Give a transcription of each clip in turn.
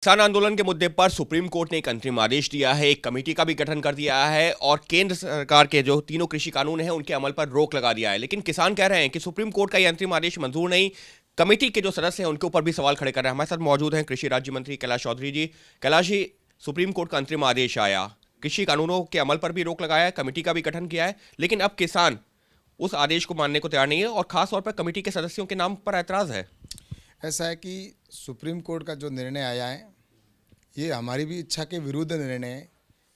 किसान आंदोलन के मुद्दे पर सुप्रीम कोर्ट ने एक अंतरिम आदेश दिया है, एक कमेटी का भी गठन कर दिया है और केंद्र सरकार के जो तीनों कृषि कानून हैं उनके अमल पर रोक लगा दिया है। लेकिन किसान कह रहे हैं कि सुप्रीम कोर्ट का यह अंतरिम आदेश मंजूर नहीं। कमेटी के जो सदस्य हैं उनके ऊपर भी सवाल खड़े कर रहे हैं। हमारे साथ मौजूद हैं कृषि राज्य मंत्री कैलाश चौधरी जी। कैलाश जी, सुप्रीम कोर्ट का अंतरिम आदेश आया, कृषि कानूनों के अमल पर भी रोक लगाया है, कमेटी का भी गठन किया है, लेकिन अब किसान उस आदेश को मानने को तैयार नहीं है और खासतौर पर कमेटी के सदस्यों के नाम पर ऐतराज है। ऐसा है कि सुप्रीम कोर्ट का जो निर्णय आया है ये हमारी भी इच्छा के विरुद्ध निर्णय है,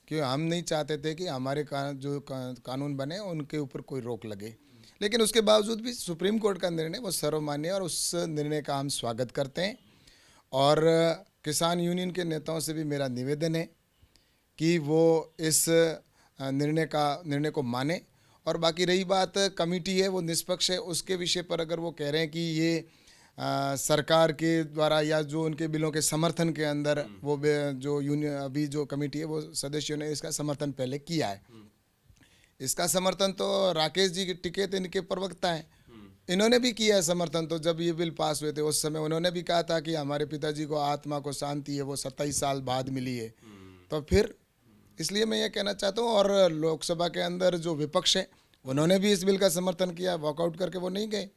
कि हम नहीं चाहते थे कि हमारे कानून बने उनके ऊपर कोई रोक लगे। लेकिन उसके बावजूद भी सुप्रीम कोर्ट का निर्णय वो सर्वमान्य है और उस निर्णय का हम स्वागत करते हैं। और किसान यूनियन के नेताओं से भी मेरा निवेदन है कि वो इस निर्णय को माने। और बाकी रही बात कमेटी है वो निष्पक्ष है, उसके विषय पर अगर वो कह रहे हैं कि ये सरकार के द्वारा या जो उनके बिलों के समर्थन के अंदर वो जो यूनियन अभी जो कमेटी है वो सदस्यों ने इसका समर्थन पहले किया है। इसका समर्थन तो राकेश जी के टिकैत इनके प्रवक्ता हैं, इन्होंने भी किया है समर्थन। तो जब ये बिल पास हुए थे उस समय उन्होंने भी कहा था कि हमारे पिताजी को आत्मा को शांति है वो 27 साल बाद मिली है। तो फिर इसलिए मैं ये कहना चाहता हूँ, और लोकसभा के अंदर जो विपक्ष है उन्होंने भी इस बिल का समर्थन किया, वॉकआउट करके वो नहीं गए।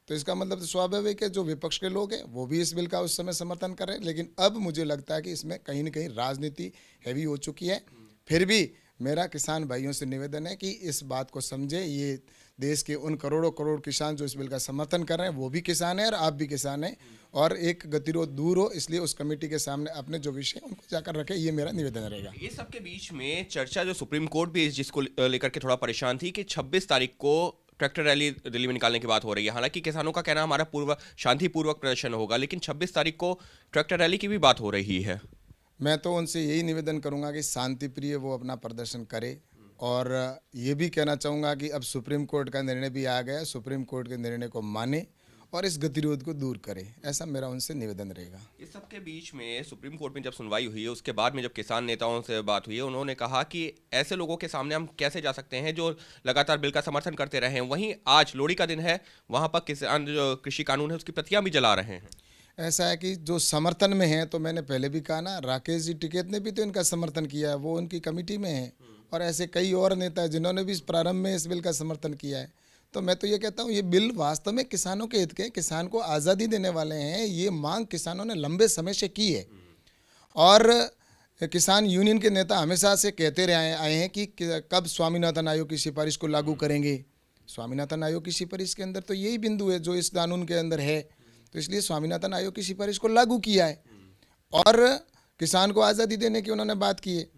तो इसका मतलब तो स्वाभाविक है जो विपक्ष के लोग हैं वो भी इस बिल का उस समय समर्थन कर रहे हैं। लेकिन अब मुझे लगता है कि इसमें कहीं न कहीं राजनीति हैवी हो चुकी है। फिर भी मेरा किसान भाइयों से निवेदन है कि इस बात को समझे, ये देश के उन करोड़ों करोड़ किसान जो इस बिल का समर्थन कर रहे हैं वो भी किसान हैं और आप भी किसान हैं, और एक गतिरोध दूर हो, इसलिए उस कमेटी के सामने अपने जो विषय उनको जाकर रखें, ये मेरा निवेदन रहेगा। ये सबके बीच में चर्चा जो सुप्रीम कोर्ट भी जिसको लेकर के थोड़ा परेशान थी कि 26 तारीख को ट्रैक्टर रैली दिल्ली में निकालने की बात हो रही है। हालांकि किसानों का कहना हमारा शांतिपूर्वक प्रदर्शन होगा, लेकिन 26 तारीख को ट्रैक्टर रैली की भी बात हो रही है। मैं तो उनसे यही निवेदन करूंगा कि शांति प्रिय वो अपना प्रदर्शन करे, और ये भी कहना चाहूँगा कि अब सुप्रीम कोर्ट का निर्णय भी आ गया, सुप्रीम कोर्ट के निर्णय को माने और इस गतिरोध को दूर करे, ऐसा मेरा उनसे निवेदन रहेगा। इस सबके बीच में सुप्रीम कोर्ट में जब सुनवाई हुई है उसके बाद में जब किसान नेताओं से बात हुई है, उन्होंने कहा कि ऐसे लोगों के सामने हम कैसे जा सकते हैं जो लगातार बिल का समर्थन करते रहे हैं। वहीं आज लोहड़ी का दिन है, वहां पर किसान जो कृषि कानून है उसकी प्रतियां भी जला रहे हैं। ऐसा है कि जो समर्थन में है, तो मैंने पहले भी कहा ना, राकेश जी टिकैत ने भी तो इनका समर्थन किया है, वो उनकी कमेटी में है, और ऐसे कई और नेता हैं जिन्होंने भी इस प्रारंभ में इस बिल का समर्थन किया है। तो मैं तो ये कहता हूँ ये बिल वास्तव में किसानों के हित के, किसान को आज़ादी देने वाले हैं। ये मांग किसानों ने लंबे समय से की है, और किसान यूनियन के नेता हमेशा से कहते रहे आए हैं कि कब स्वामीनाथन आयोग की सिफारिश को लागू करेंगे। स्वामीनाथन आयोग की सिफारिश के अंदर तो यही बिंदु है जो इस कानून के अंदर है, तो इसलिए स्वामीनाथन आयोग की सिफारिश को लागू किया है और किसान को आज़ादी देने की उन्होंने बात की है।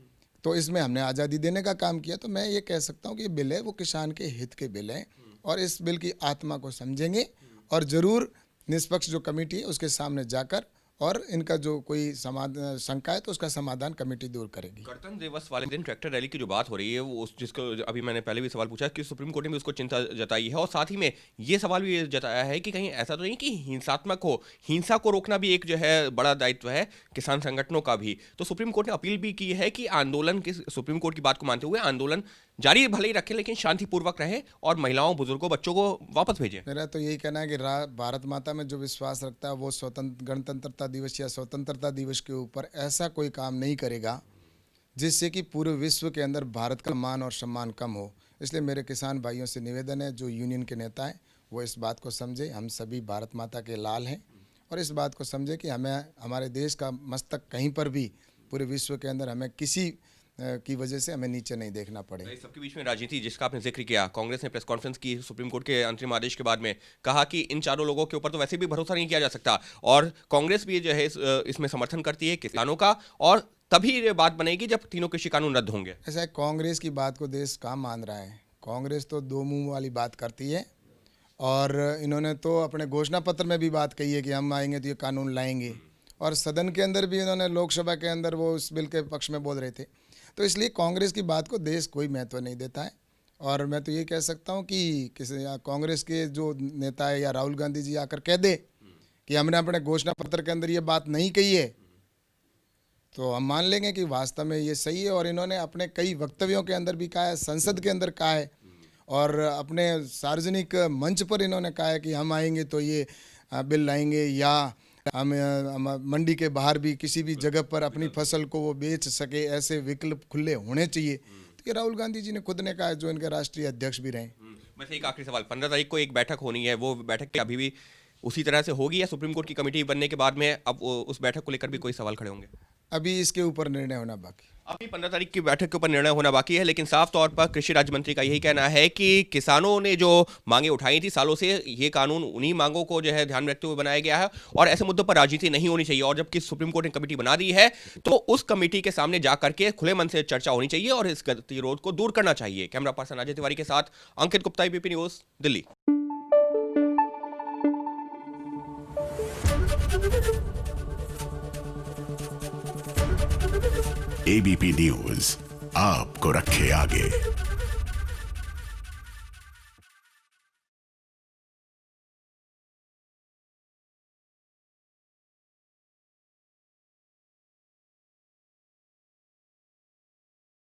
तो इसमें हमने आज़ादी देने का काम किया। तो मैं ये कह सकता हूँ कि ये बिल है वो किसान के हित के बिल हैं, और इस बिल की आत्मा को समझेंगे और ज़रूर निष्पक्ष जो कमेटी है उसके सामने जाकर, और इनका जो कोई समाधान शंका है तो उसका समाधान कमेटी दूर करेगी। गणतंत्र दिवस वाले दिन ट्रैक्टर रैली की जो बात हो रही है वो जिसको अभी मैंने पहले भी सवाल पूछा कि सुप्रीम कोर्ट ने भी उसको चिंता जताई है, और साथ ही में ये सवाल भी जताया है कि कहीं ऐसा तो नहीं कि हिंसात्मक हो, हिंसा को रोकना भी एक जो है बड़ा दायित्व है किसान संगठनों का भी। तो सुप्रीम कोर्ट ने अपील भी की है कि आंदोलन की, सुप्रीम कोर्ट की बात को मानते हुए आंदोलन जारी भले ही रखें लेकिन शांतिपूर्वक रहे और महिलाओं बुजुर्गों बच्चों को वापस भेजें। मेरा तो यही कहना है कि भारत माता में जो विश्वास रखता है वो गणतंत्रता दिवस या स्वतंत्रता दिवस के ऊपर ऐसा कोई काम नहीं करेगा जिससे कि पूरे विश्व के अंदर भारत का मान और सम्मान कम हो। इसलिए मेरे किसान भाइयों से निवेदन है, जो यूनियन के नेता हैं वो इस बात को समझे, हम सभी भारत माता के लाल हैं, और इस बात को समझे कि हमें हमारे देश का मस्तक कहीं पर भी पूरे विश्व के अंदर हमें किसी की वजह से हमें नीचे नहीं देखना पड़े। इस सबके बीच में राजनीति जिसका आपने जिक्र किया, कांग्रेस ने प्रेस कॉन्फ्रेंस की सुप्रीम कोर्ट के अंतरिम आदेश के बाद में, कहा कि इन चारों लोगों के ऊपर तो वैसे भी भरोसा नहीं किया जा सकता, और कांग्रेस भी जो है इसमें समर्थन करती है किसानों का, और तभी ये बात बनेगी जब तीनों कृषि कानून रद्द होंगे। ऐसा है, कांग्रेस की बात को देश कहाँ मान रहा है। कांग्रेस तो दो मुंह वाली बात करती है, और इन्होंने तो अपने घोषणा पत्र में भी बात कही है कि हम आएंगे तो ये कानून लाएंगे, और सदन के अंदर भी इन्होंने लोकसभा के अंदर वो उस बिल के पक्ष में बोल रहे थे। तो इसलिए कांग्रेस की बात को देश कोई महत्व नहीं देता है। और मैं तो ये कह सकता हूँ कि किसी कांग्रेस के जो नेता है या राहुल गांधी जी आकर कह दे कि हमने अपने घोषणा पत्र के अंदर ये बात नहीं कही है, तो हम मान लेंगे कि वास्तव में ये सही है। और इन्होंने अपने कई वक्तव्यों के अंदर भी कहा है, संसद के अंदर कहा है, और अपने सार्वजनिक मंच पर इन्होंने कहा है कि हम आएंगे तो ये बिल लाएंगे, या हम मंडी के बाहर भी किसी भी जगह पर अपनी फसल को वो बेच सके, ऐसे विकल्प खुले होने चाहिए। तो ये राहुल गांधी जी ने खुद ने कहा, जो इनके राष्ट्रीय अध्यक्ष भी रहे। वैसे एक आखिरी सवाल, 15 तारीख को एक बैठक होनी है, वो बैठक अभी भी उसी तरह से होगी या सुप्रीम कोर्ट की कमेटी बनने के बाद में अब उस बैठक को लेकर भी कोई सवाल खड़े होंगे? अभी इसके ऊपर निर्णय होना बाकी। अभी 15 तारीख की बैठक के ऊपर निर्णय होना बाकी है, लेकिन साफ तौर पर कृषि राज्य मंत्री का यही कहना है कि किसानों ने जो मांगे उठाई थी सालों से, ये कानून उन्हीं मांगों को जो है ध्यान में रखते हुए बनाया गया है और ऐसे मुद्दों पर राजनीति नहीं होनी चाहिए। और जबकि सुप्रीम कोर्ट ने कमेटी बना दी है तो उस कमेटी के सामने जा करके खुले मन से चर्चा होनी चाहिए और इस गतिरोध को दूर करना चाहिए। कैमरा पर्सन अजय तिवारी के साथ Ankit Gupta, ABP news, Delhi. ABP news आपको रखे आगे।